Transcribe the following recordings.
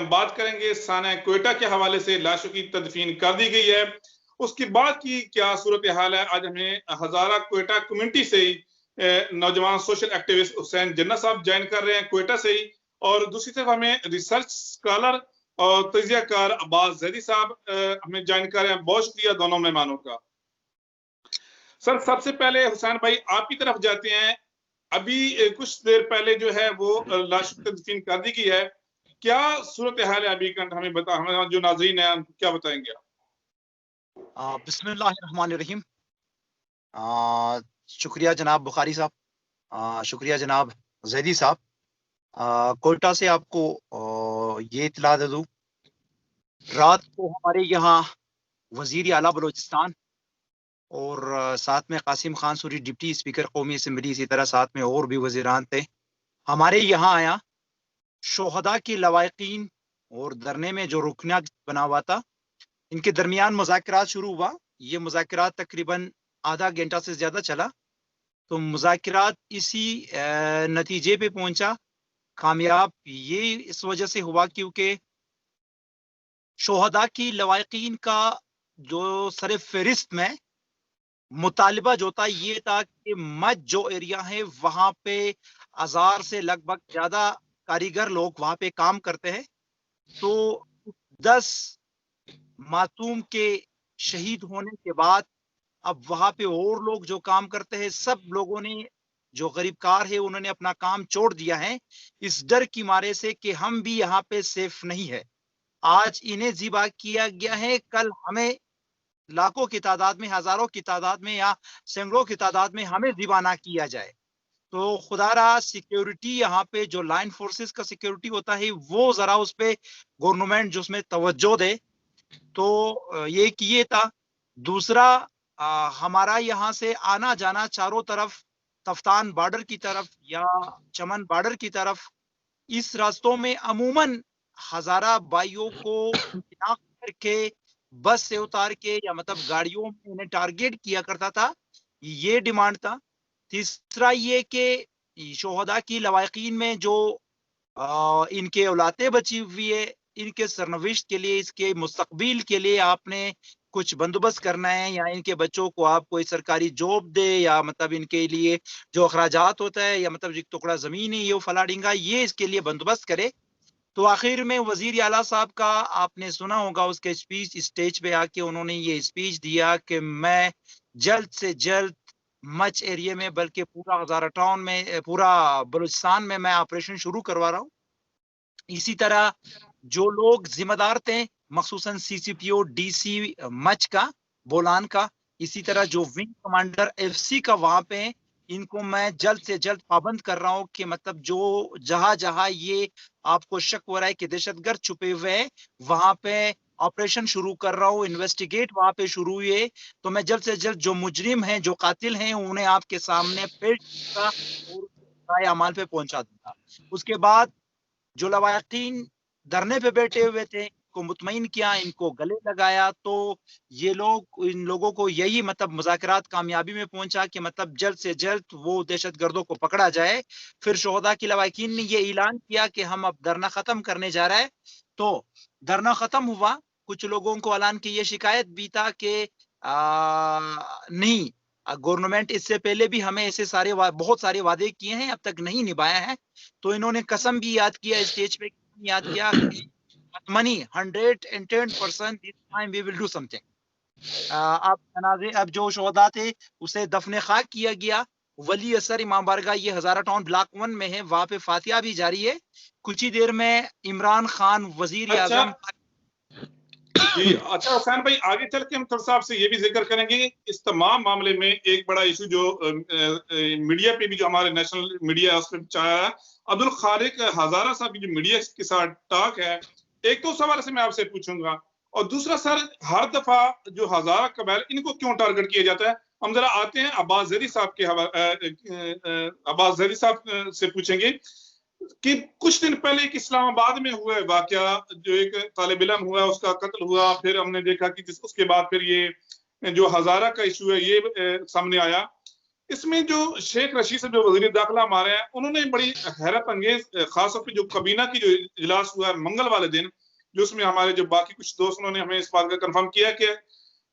हम बात करेंगे साना क्वेटा के हवाले से लाशों की तदफीन कर दी गई है, उसके बाद की क्या सूरत हाल है। आज हमें हजारा क्वेटा कम्युनिटी से ही नौजवान सोशल एक्टिविस्ट हुसैन जन्ना साहब ज्वाइन कर रहे हैं क्वेटा से ही, और दूसरी तरफ हमें रिसर्च स्कॉलर और तजियाकार अब्बास जैदी साहब हमें ज्वाइन कर रहे हैं। बहुत शुक्रिया दोनों मेहमानों का। सर सबसे पहले हुसैन भाई आपकी तरफ जाते हैं। अभी कुछ देर पहले जो है वो लाश तदफीन कर दी गई है, क्या सूरत हाल है अभी का हमें हमारे जो नाजरीन है उनको क्या बताएंगे आप? बिस्मिल्लाहिर्रहमानिर्रहीम। शुक्रिया जनाब बुखारी साहब, शुक्रिया जनाब जैदी साहब। कोयटा से आपको ये इत्तला दे दूं, रात को हमारे यहाँ वजीर आला बलोचिस्तान और साथ में कासिम खान सूरी डिप्टी स्पीकर कौमी असम्बली, इसी तरह साथ में और भी वजीरान थे, हमारे यहाँ आया। शोहदा की लवाकिन और धरने में जो रुकना बना हुआ था, इनके दरमियान मुज़ाकरात शुरू हुआ। ये मुज़ाकरात तकरीबन आधा घंटा से ज्यादा चला। तो मुज़ाकरात इसी नतीजे पे पहुंचा, कामयाब ये इस वजह से हुआ क्योंकि शोहदा की लवाकिन का जो सर फहरिस्त में मुतालिबा जो था ये था कि मज जो एरिया है वहां पे 1000 से लगभग ज्यादा कारीगर लोग वहां पे काम करते हैं। तो 10 मासूम के शहीद होने के बाद अब वहां पे और लोग जो काम करते हैं, सब लोगों ने जो गरीबकार है उन्होंने अपना काम छोड़ दिया है इस डर की मारे से कि हम भी यहाँ पे सेफ नहीं है। आज इन्हें जिबा किया गया है, कल हमें लाखों की तादाद में, हजारों की तादाद में या सैकड़ों की तादाद में हमें जिबाना किया जाए। तो खुदारा सिक्योरिटी यहाँ पे जो लाइन फोर्सेस का सिक्योरिटी होता है वो जरा उस पे गवर्नमेंट जो उसमें तवज्जो दे। तो ये किए था। दूसरा, हमारा यहाँ से आना जाना चारों तरफ तफ्तान बॉर्डर की तरफ या चमन बॉर्डर की तरफ, इस रास्तों में अमूमन हजारा भाइयों को शिनाख्त करके बस से उतार के या मतलब गाड़ियों में उन्हें टारगेट किया करता था, ये डिमांड था। तीसरा ये कि शोहदा की लवाकिन में जो इनके औलादे बची हुई है, इनके सरनविश्त के लिए, इसके मुस्तकबिल के लिए आपने कुछ बंदोबस्त करना है, या इनके बच्चों को आप कोई सरकारी जॉब दे, या मतलब इनके लिए जो अखराजात होता है, या मतलब एक टुकड़ा जमीन है ये फला डिंगा, ये इसके लिए बंदोबस्त करे। तो आखिर में वजीर आला साहब का आपने सुना होगा उसके स्पीच, स्टेज पे आके उन्होंने ये स्पीच दिया कि मैं जल्द से जल्द मच एरिया में, बल्कि पूरा हजारा टाउन में, पूरा बलूचिस्तान में मैं ऑपरेशन शुरू करवा रहा हूँ। इसी तरह जो लोग जिम्मेदार थे, मखसूसन सीसीपीओ डीसी मच का, बोलान का, इसी तरह जो विंग कमांडर एफसी का वहां पे, इनको मैं जल्द से जल्द पाबंद कर रहा हूं कि मतलब जो जहां जहां ये आपको शक हो रहा है कि दहशतगर्द छुपे हुए हैं, वहां पे ऑपरेशन शुरू कर रहा हूं, इन्वेस्टिगेट वहां पे शुरू हुए। तो मैं जल्द से जल्द जो मुजरिम हैं, जो कातिल हैं, उन्हें आपके सामने पेश करूंगा और राय अमाल पे पहुंचा दूंगा। उसके बाद जो लवाकिन धरने पे बैठे हुए थे, को मुतमईन किया, इनको गले लगाया। तो ये लोग, इन लोगों को यही मतलब मुज़ाकरात कामयाबी में पहुंचा कि मतलब जल्द से जल्द वो दहशतगर्दों को पकड़ा जाए। फिर शोहदा की लवाकिन ने ये ऐलान किया कि हम अब धरना खत्म करने जा रहा है। तो धरना खत्म हुआ। कुछ लोगों को ऐलान की ये शिकायत भी था कि नहीं, गवर्नमेंट इससे पहले भी हमें ऐसे सारे बहुत सारे वादे किए हैं, अब तक नहीं निभाया है। तो इन्होंने कसम भी याद किया स्टेज पे, याद किया money 110% this time we will do something. अब जनाजे, अब जो शोहदा थे उसे दफने खाक किया गया। वली असर इमाम बारगाह ये हजारा टाउन ब्लॉक 1 में है, वहां पे फातिहा भी जारी है। कुछ ही देर में इमरान खान वजीर आजम। जी अच्छा हुसैन भाई, आगे चल के हम थोड़ा सा आपसे ये भी जिक्र करेंगे इस तमाम मामले में एक बड़ा इशू जो मीडिया पे भी, जो हमारे नेशनल मीडिया है उस पर चाया है। अब्दुल खालिक हजारा साहब की जो मीडिया के साथ टॉक है, एक तो सवाल से मैं आपसे पूछूंगा, और दूसरा सर हर दफा जो हजारा कबाइल इनको क्यों टारगेट किया जाता है। हम जरा आते हैं अब्बास जैदी साहब के अब्बास जैदी साहब से पूछेंगे कि कुछ दिन पहले एक इस्लामाबाद में हुआ वाकया, जो एक तालिब इल्म हुआ उसका कत्ल हुआ, फिर हमने देखा कि उसके बाद फिर ये जो हजारा का इशू है ये सामने आया। इसमें जो शेख रशीद से जो वजीर दाखिला हमारे हैं, उन्होंने बड़ी हैरत अंगेज, खासतौर पे जो कबीना की जो इजलास हुआ है मंगल वाले दिन, जो उसमें हमारे जो बाकी कुछ दोस्त उन्होंने हमें इस बात का कंफर्म किया कि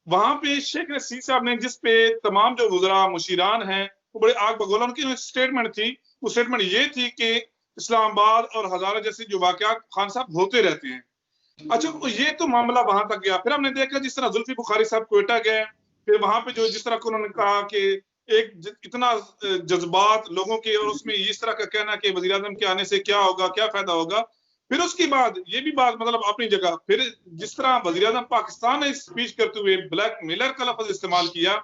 वहां पे शेख रशीद साहब ने, जिस पे तमाम जो वज़रा मुशीरान हैं वो बड़े आग बगोला, उनकी स्टेटमेंट थी, वो स्टेटमेंट ये थी कि इस्लामाबाद और हजारा जैसे जो वाकयात खान साहब होते रहते हैं। अच्छा, ये तो मामला वहां तक गया। फिर हमने देखा जिस तरह जुल्फी बुखारी साहब क्वेटा गए, फिर वहां पे जो जिस तरह को उन्होंने कहा कि इतना जज्बात लोगों के, और उसमें इस तरह का कहना कि वजीर आजम के आने से क्या होगा, क्या फायदा होगा। फिर उसके बाद ये भी बात मतलब अपनी जगह, फिर जिस तरह वजीर आजम पाकिस्तान ने स्पीच करते हुए ब्लैक मेलर का लफ्ज इस्तेमाल किया,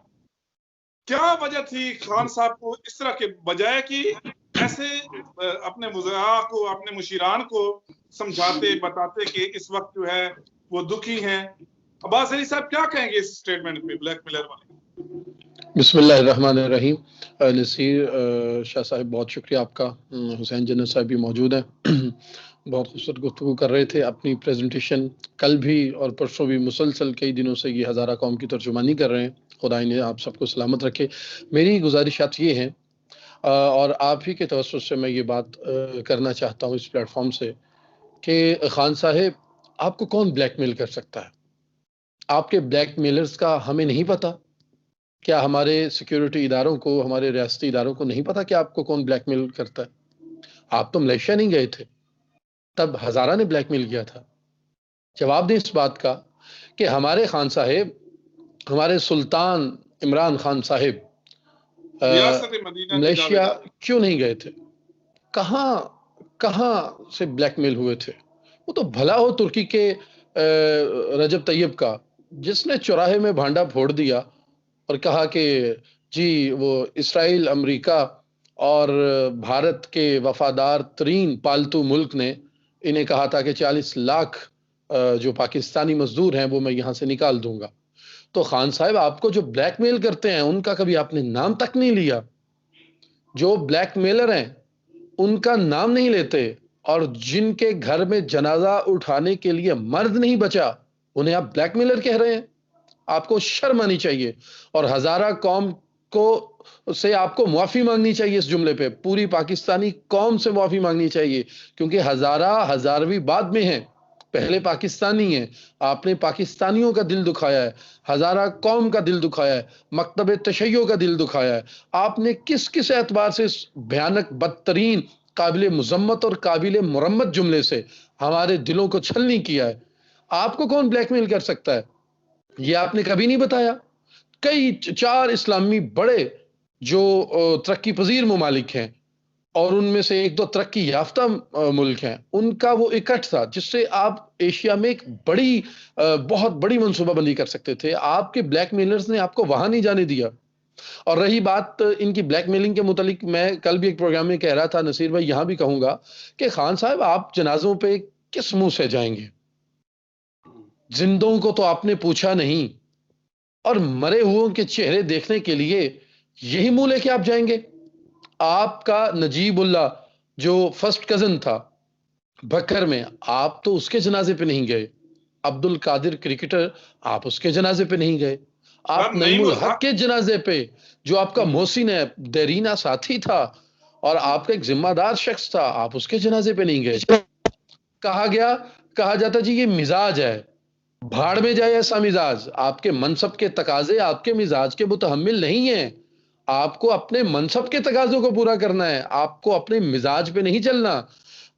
क्या वजह थी खान साहब को इस तरह के बजाय कि ऐसे अपने वज़रा को, अपने मुशीरान को समझाते बताते कि इस वक्त जो है वो दुखी हैं। अब्बास अली साहब क्या कहेंगे इस स्टेटमेंट पे, ब्लैक मेलर वाले? बिस्मिल्लाहिर्रहमानिर्रहीम। नसीर शाह साहब, बहुत शुक्रिया आपका। हुसैन जन्नत साहब भी मौजूद हैं। बहुत खूबसूरत गुफ्तगू कर रहे थे। अपनी प्रेजेंटेशन कल भी और परसों भी मुसलसल कई दिनों से ये हज़ारा कौम की तर्जुमानी कर रहे हैं। खुदा इन्हें आप सबको सलामत रखे। मेरी गुजारिशात ये हैं, और आप ही के तवज्जुह से मैं ये बात करना चाहता हूँ इस प्लेटफॉर्म से, कि खान साहब, आपको कौन ब्लैकमेल कर सकता है? आपके ब्लैकमेलर्स का हमें नहीं पता? क्या हमारे सिक्योरिटी इदारों को, हमारे रियासती इदारों को नहीं पता कि आपको कौन ब्लैकमेल करता है? आप तो मलेशिया नहीं गए थे, तब हज़ारा ने ब्लैकमेल किया था। जवाब दें इस बात का कि हमारे खान साहब, हमारे सुल्तान इमरान खान साहब मलेशिया क्यों नहीं गए थे? कहाँ से ब्लैकमेल हुए थे? वो तो भला हो तुर्की के रजब तैयब का, जिसने चौराहे में भांडा फोड़ दिया और कहा कि जी वो इसराइल, अमेरिका और भारत के वफादार तरीन पालतू मुल्क ने इन्हें कहा था कि 40 लाख जो पाकिस्तानी मजदूर हैं वो मैं यहाँ से निकाल दूंगा। तो खान साहब, आपको जो ब्लैकमेल करते हैं उनका कभी आपने नाम तक नहीं लिया। जो ब्लैकमेलर हैं उनका नाम नहीं लेते, और जिनके घर में जनाजा उठाने के लिए मर्द नहीं बचा उन्हें आप ब्लैकमेलर कह रहे हैं। आपको शर्म आनी चाहिए, और हज़ारा कौम को से आपको माफी मांगनी चाहिए इस जुमले पे। पूरी पाकिस्तानी कौम से माफी मांगनी चाहिए, क्योंकि हज़ारा हज़ारवी बाद में है, पहले पाकिस्तानी है। आपने पाकिस्तानियों का दिल दुखाया है, हज़ारा कौम का दिल दुखाया है, मकतब तशय्यो का दिल दुखाया है। आपने किस किस एतबार से इस भयानक, बदतरीन, काबिल मुजम्मत और काबिल मुरम्मत जुमले से हमारे दिलों को छलनी किया है? आपको कौन ब्लैकमेल कर सकता है? ये आपने कभी नहीं बताया। कई 4 इस्लामी बड़े जो तरक्की पजीर ममालिक हैं, और उनमें से 1-2 तरक्की याफ्ता मुल्क हैं, उनका वो इकट्ठ था जिससे आप एशिया में एक बड़ी बहुत बड़ी मनसूबाबंदी कर सकते थे। आपके ब्लैकमेलर्स ने आपको वहां नहीं जाने दिया। और रही बात इनकी ब्लैकमेलिंग के मुतालिक, मैं कल भी एक प्रोग्राम में कह रहा था, नसीर भाई यहां भी कहूंगा कि खान साहब, आप जनाजों पे किस मुंह से जाएंगे? जिंदों को तो आपने पूछा नहीं, और मरे हुओं के चेहरे देखने के लिए यही मुंह लेके आप जाएंगे? आपका नजीबुल्ला जो फर्स्ट कजन था बकर में, आप तो उसके जनाजे पे नहीं गए। अब्दुल कादिर क्रिकेटर, आप उसके जनाजे पे नहीं गए। आप नईमुल हक के जनाजे पे, जो आपका मोहसिन है, देरीना साथी था और आपका एक जिम्मेदार शख्स था, आप उसके जनाजे पे नहीं गए। कहा जाता जी ये मिजाज है, भाड़ में जाए ऐसा मिजाज। आपके मनसब के तकाजे आपके मिजाज के मुतहम्मिल नहीं है। आपको अपने मनसब के तकाजों को पूरा करना है, आपको अपने मिजाज पे नहीं चलना।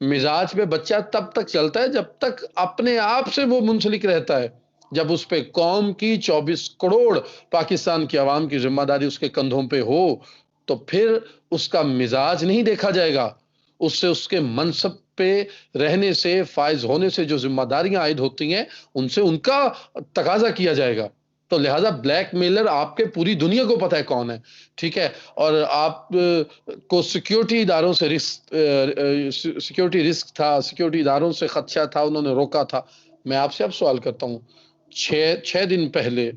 मिजाज पे बच्चा तब तक चलता है जब तक अपने आप से वो मुंसलिक रहता है। जब उस पे कौम की 24 करोड़ पाकिस्तान की आवाम की जिम्मेदारी उसके कंधों पे हो, तो फिर उसका मिजाज नहीं देखा जाएगा, उससे उसके मनसब पे रहने से, फायज होने से जो जिम्मेदारियां आयद होती हैं उनसे उनका तकाजा किया जाएगा। तो लिहाजा ब्लैकमेलर आपके पूरी दुनिया को पता है कौन है, ठीक है? और आप को सिक्योरिटी इदारों से सिक्योरिटी रिस्क था, सिक्योरिटी इदारों से खदशा था, उन्होंने रोका था। मैं आपसे अब सवाल करता हूँ, 6 दिन पहले,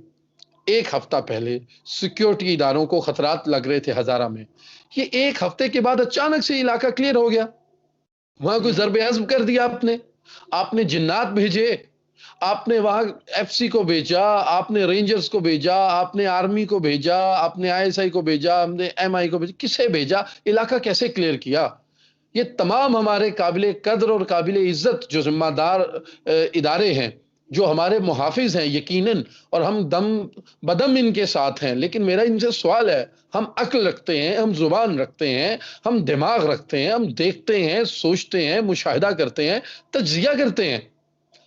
1 हफ्ता पहले सिक्योरिटी इदारों को खतरात लग रहे थे हज़ारा में। ये 1 हफ्ते के बाद अचानक से इलाका क्लियर हो गया। वहां कोई ज़रब-ए-अज़्म कर दिया आपने जिन्नात भेजे, आपने वहां एफसी को भेजा, आपने रेंजर्स को भेजा, आपने आर्मी को भेजा, आपने आईएसआई को भेजा, हमने एमआई को भेजा, किसे भेजा, इलाका कैसे क्लियर किया? ये तमाम हमारे काबिले कद्र और काबिले इज्जत जो जिम्मेदार इदारे हैं, जो हमारे मुहाफिज हैं यकीनन, और हम दम बदम इनके साथ हैं। लेकिन मेरा इनसे सवाल है, हम अक्ल रखते हैं, हम जुबान रखते हैं, हम दिमाग रखते हैं, हम देखते हैं, सोचते हैं, मुशाहिदा करते हैं, तज्जिया करते हैं।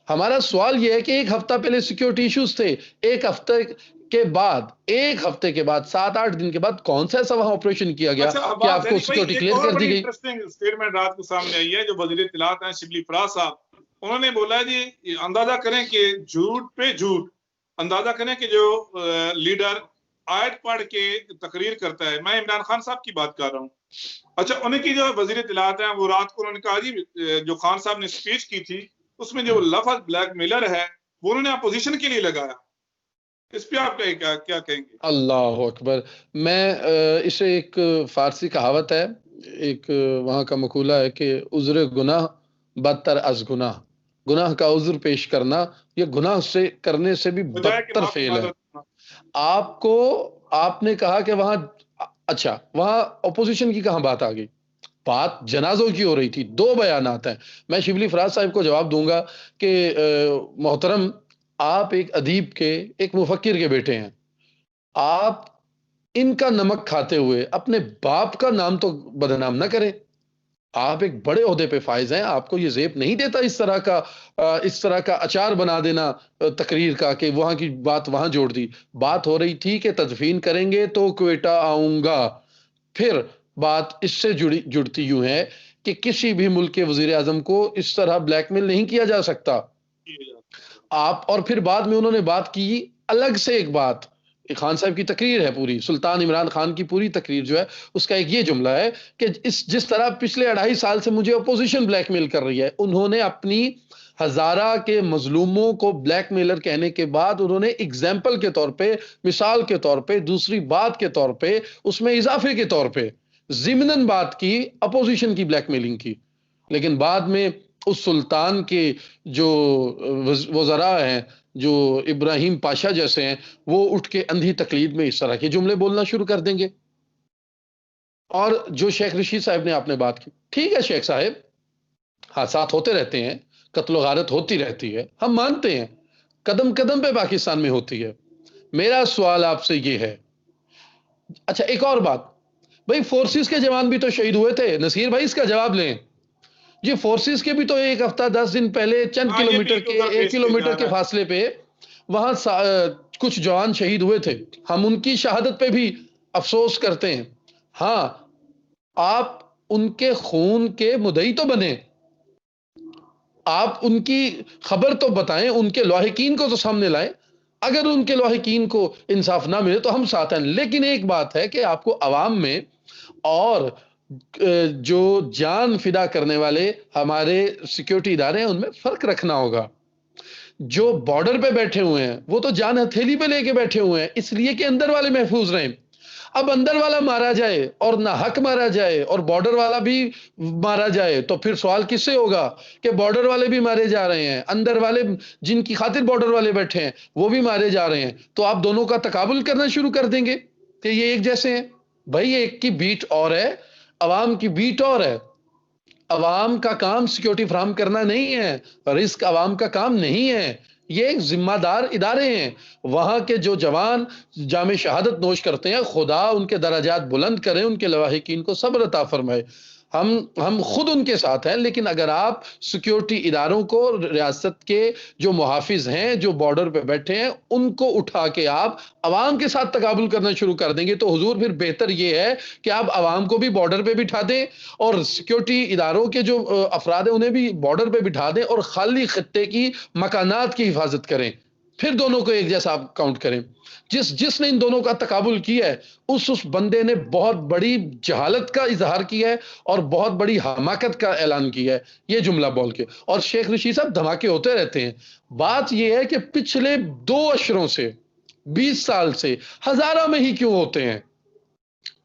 हमारा सवाल यह है कि एक हफ्ता पहले सिक्योरिटी इश्यूज थे, एक हफ्ते के बाद, एक हफ्ते के बाद, 7-8 दिन के बाद कौन सा ऐसा वहां ऑपरेशन किया गया कि आपको सिक्योरिटी क्लियर कर दी गई? इंटरेस्टिंग स्टेटमेंट रात को सामने आई है जो वजीर इत्तलात हैं शिबली फराज साहब, उन्होंने बोला है जी, अंदाजा करें कि झूठ पे झूठ, अंदाजा करें कि जो लीडर आयत पढ़ के तकरीर करता है, मैं इमरान खान साहब की बात कर रहा हूँ। अच्छा, उनकी जो वजीर इत्तलात है वो रात को उन्होंने कहा जी, जो खान साहब ने स्पीच की थी उसमें जो लफ्ज ब्लैकमेलर है वो उन्होंने अपोजिशन के लिए लगाया। इस पे आप क्या कहेंगे? अल्लाह अकबर। मैं इसे एक फारसी कहावत है, एक वहां का मकूला है कि उज़्र गुनाह बदतर अज गुनाह, गुनाह का उज़्र पेश करना ये गुनाह से करने से भी बदतर फेल है। आपको, आपने कहा कि वहां, अच्छा वहां अपोजिशन की कहां बात आ गई? बात जनाजों की हो रही थी। 2 बयानात हैं। मैं शिबली फराज साहब को जवाब दूंगा कि मोहतरम, आप एक अदीब के, एक मुफक्किर के बेटे हैं, आप इनका नमक खाते हुए अपने बाप का नाम तो बदनाम ना करें। आप एक बड़े ओहदे पे फाइज हैं, आपको ये जेब नहीं देता इस तरह का अचार बना देना तकरीर का कि वहां की बात वहां जोड़ दी। बात हो रही थी कि तदफीन करेंगे तो क्वेटा आऊंगा। फिर बात इससे जुड़ती यूं है कि किसी भी मुल्क के वजीर आजम को इस तरह ब्लैकमेल नहीं किया जा सकता। आप, और फिर बाद में उन्होंने बात की अलग से एक बात, खान साहब की तकरीर है पूरी, सुल्तान इमरान खान की पूरी तकरीर जो है उसका एक ये जुमला है कि जिस तरह पिछले 2.5 साल से मुझे अपोजिशन ब्लैकमेल कर रही है, उन्होंने अपनी हजारा के मजलूमों को ब्लैकमेलर कहने के बाद उन्होंने एग्जाम्पल के तौर पे, मिसाल के तौर पे, दूसरी बात के तौर पे, उसमें इजाफे के तौर पे जिमनन बात की अपोजिशन की ब्लैकमेलिंग की। लेकिन बाद में उस सुल्तान के जो वज़रा हैं, जो इब्राहिम पाशा जैसे हैं, वो उठ के अंधी तकलीद में इस तरह के जुमले बोलना शुरू कर देंगे। और जो शेख रशीद साहब ने आपने बात की, ठीक है शेख साहब, हादसात होते रहते हैं, कत्ल गारत होती रहती है, हम मानते हैं, कदम कदम पे पाकिस्तान में होती है। मेरा सवाल आपसे ये है, अच्छा एक और बात, भाई फोर्सेस के जवान भी तो शहीद हुए थे, नसीर भाई इसका जवाब लें जी। फोर्सेस के भी तो एक हफ्ता 10 दिन पहले चंद किलोमीटर के, 1 किलोमीटर के फासले पे वहां कुछ जवान शहीद हुए थे। हम उनकी शहादत पे भी अफसोस करते हैं। हाँ, आप उनके खून के मुद्दई तो बने, आप उनकी खबर तो बताएं, उनके लाहिकीन को तो सामने लाएं। अगर उनके लाहिकीन को इंसाफ ना मिले तो हम साथ हैं। लेकिन एक बात है कि आपको अवाम में और जो जान फिदा करने वाले हमारे सिक्योरिटी इदारे हैं उनमें फर्क रखना होगा। जो बॉर्डर पे बैठे हुए हैं वो तो जान हथेली पे लेके बैठे हुए हैं इसलिए कि अंदर वाले महफूज रहें। अब अंदर वाला मारा जाए और ना हक मारा जाए और बॉर्डर वाला भी मारा जाए तो फिर सवाल किससे होगा कि बॉर्डर वाले भी मारे जा रहे हैं, अंदर वाले जिनकी खातिर बॉर्डर वाले बैठे हैं वो भी मारे जा रहे हैं, तो आप दोनों का तकाबुल करना शुरू कर देंगे कि ये एक जैसे हैं। भाई एक की बीट और है, अवाम की बीट और है। अवाम का काम सिक्योरिटी फराहम करना नहीं है, रिस्क अवाम का काम नहीं है, ये एक जिम्मेदार इदारे हैं। वहां के जो जवान जामे शहादत नोश करते हैं, खुदा उनके दराजात बुलंद करें, उनके लवाहिकीन को सब्र अता फरमाए। हम खुद उनके साथ हैं। लेकिन अगर आप सिक्योरिटी इदारों को, रियासत के जो मुहाफिज हैं, जो बॉर्डर पे बैठे हैं, उनको उठा के आप अवाम के साथ तकाबुल करना शुरू कर देंगे तो हुजूर फिर बेहतर ये है कि आप अवाम को भी बॉर्डर पे बिठा दें और सिक्योरिटी इदारों के जो अफराद हैं उन्हें भी बॉर्डर पे बिठा दें और खाली खत्ते की मकानात की हिफाजत करें। फिर दोनों को एक जैसा आप काउंट करें। जिसने इन दोनों का तकाबुल किया है उस बंदे ने बहुत बड़ी जहालत का इजहार किया है और बहुत बड़ी हमाकत का ऐलान किया है ये जुमला बोल के। और शेख रशीद साहब, धमाके होते रहते हैं। बात यह है कि पिछले 2 अशरों से, 20 साल से हजारा में ही क्यों होते हैं।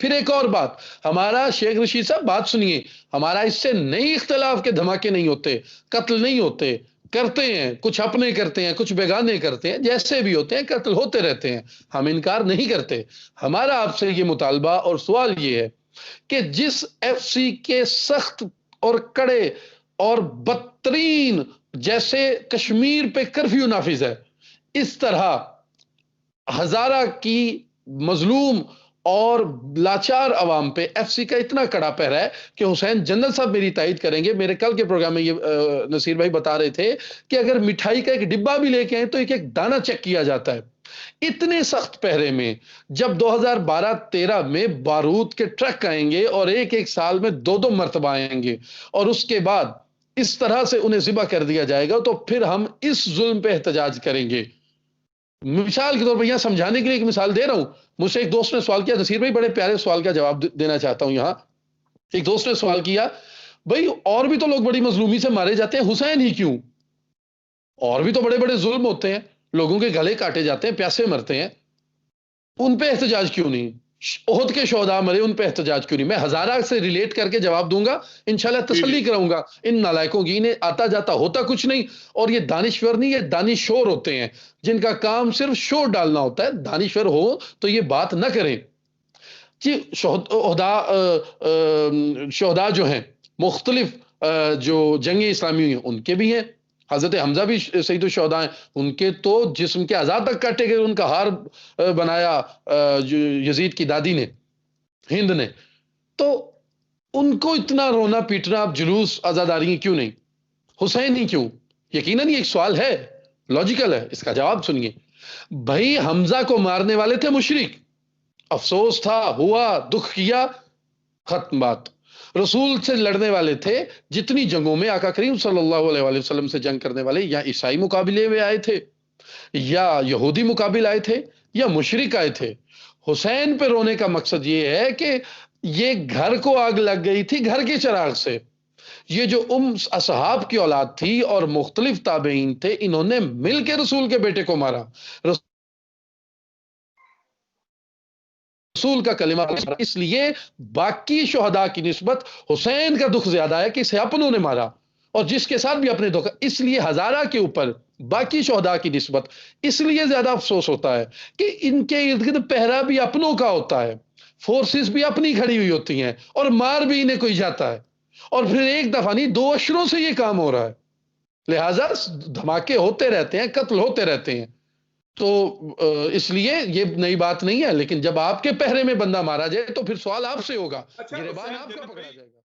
फिर एक और बात, हमारा शेख रशीद साहब बात सुनिए, हमारा इससे नहीं इख्तिलाफ के धमाके नहीं होते, कत्ल नहीं होते, करते हैं, कुछ अपने करते हैं, कुछ बेगाने करते हैं, जैसे भी होते हैं कत्ल होते रहते हैं, हम इनकार नहीं करते। हमारा आपसे ये मुतालबा और सवाल ये है कि जिस एफसी के सख्त और कड़े और बदतरीन, जैसे कश्मीर पे कर्फ्यू नाफिज है, इस तरह हजारा की मजलूम और लाचार अवाम पे एफसी का इतना कड़ा पहरा है कि हुसैन जनरल साहब मेरी तायद करेंगे, मेरे कल के प्रोग्राम में ये नसीर भाई बता रहे थे कि अगर मिठाई का एक डिब्बा भी लेके आए तो एक एक दाना चेक किया जाता है। इतने सख्त पहरे में जब 2012-13 में बारूद के ट्रक आएंगे और एक एक साल में 2-2 मरतबा आएंगे और उसके बाद इस तरह से उन्हें ज़िबा कर दिया जाएगा, तो फिर हम इस जुल्म पे एहतजाज करेंगे। मिसाल के तौर पर यहां समझाने के लिए एक मिसाल दे रहा हूं। मुझसे एक दोस्त ने सवाल किया, नसीर भाई बड़े प्यारे सवाल का जवाब देना चाहता हूं। यहां एक दोस्त ने सवाल किया, भाई और भी तो लोग बड़ी मजलूमी से मारे जाते हैं, हुसैन ही क्यों? और भी तो बड़े बड़े जुल्म होते हैं, लोगों के गले काटे जाते हैं, प्यासे मरते हैं, उन पे एहतजाज क्यों नहीं? ओहद के शोहदा मरे, उन पे एहतजाज क्यों नहीं? मैं हजारा से रिलेट करके जवाब दूंगा, इंशाल्लाह तसल्ली कराऊंगा इन नालायकों की। इन्हें आता जाता होता कुछ नहीं, और ये दानिश्वर नहीं, ये दानिशोर होते हैं जिनका काम सिर्फ शोर डालना होता है। दानिश्वर हो तो ये बात ना करें जी। शोहदा जो हैं मुख्तलिफ जो जंग इस्लामी हैं उनके भी हैं, हजरत हमजा भी सईदुल शुहदा हैं, उनके तो जिस्म के आज़ाद तक काटे गए, उनका हार बनाया यजीद की दादी ने, हिंद ने। तो उनको इतना रोना पीटना, अब जुलूस आज़ादारी क्यों नहीं? हुसैन ही क्यों? यकीनन ये एक सवाल है, लॉजिकल है, इसका जवाब सुनिए। भाई हमजा को मारने वाले थे मुशरिक, अफसोस था, हुआ, दुख किया, खत्म बात। रसूल से लड़ने वाले थे, जितनी जंगों में आका करीम सल्लल्लाहु अलैहि वसल्लम से जंग करने वाले, या ईसाई मुकाबले में आए थे, या यहूदी मुकाबले आए थे, या मुशरिक आए थे, हुसैन पे रोने का मकसद ये है कि ये घर को आग लग गई थी घर के चिराग से। ये जो असहाब की औलाद थी और मुख्तलिफ ताबईन थे, इन्होंने मिलकर रसूल के बेटे को मारा। रसूल का कलिमा, इसलिए बाकी शुहदा की निस्बत हुसैन का दुख ज्यादा है कि इसे अपनों ने मारा, और जिसके साथ भी अपने धोखा, इसलिए हजारा के ऊपर बाकी शुहदा की निस्बत इसलिए ज्यादा अफसोस होता है कि इनके इर्द गिर्द पहरा भी अपनों का होता है, फोर्सेस भी अपनी खड़ी हुई होती हैं, और मार भी इन्हें कोई जाता है, और फिर एक दफा नहीं 2 अशरों से ये काम हो रहा है। लिहाजा धमाके होते रहते हैं, कत्ल होते रहते हैं। तो इसलिए ये नई बात नहीं है, लेकिन जब आपके पहरे में बंदा मारा जाए तो फिर सवाल आपसे होगा, गिरबान आपका पकड़ा जाएगा।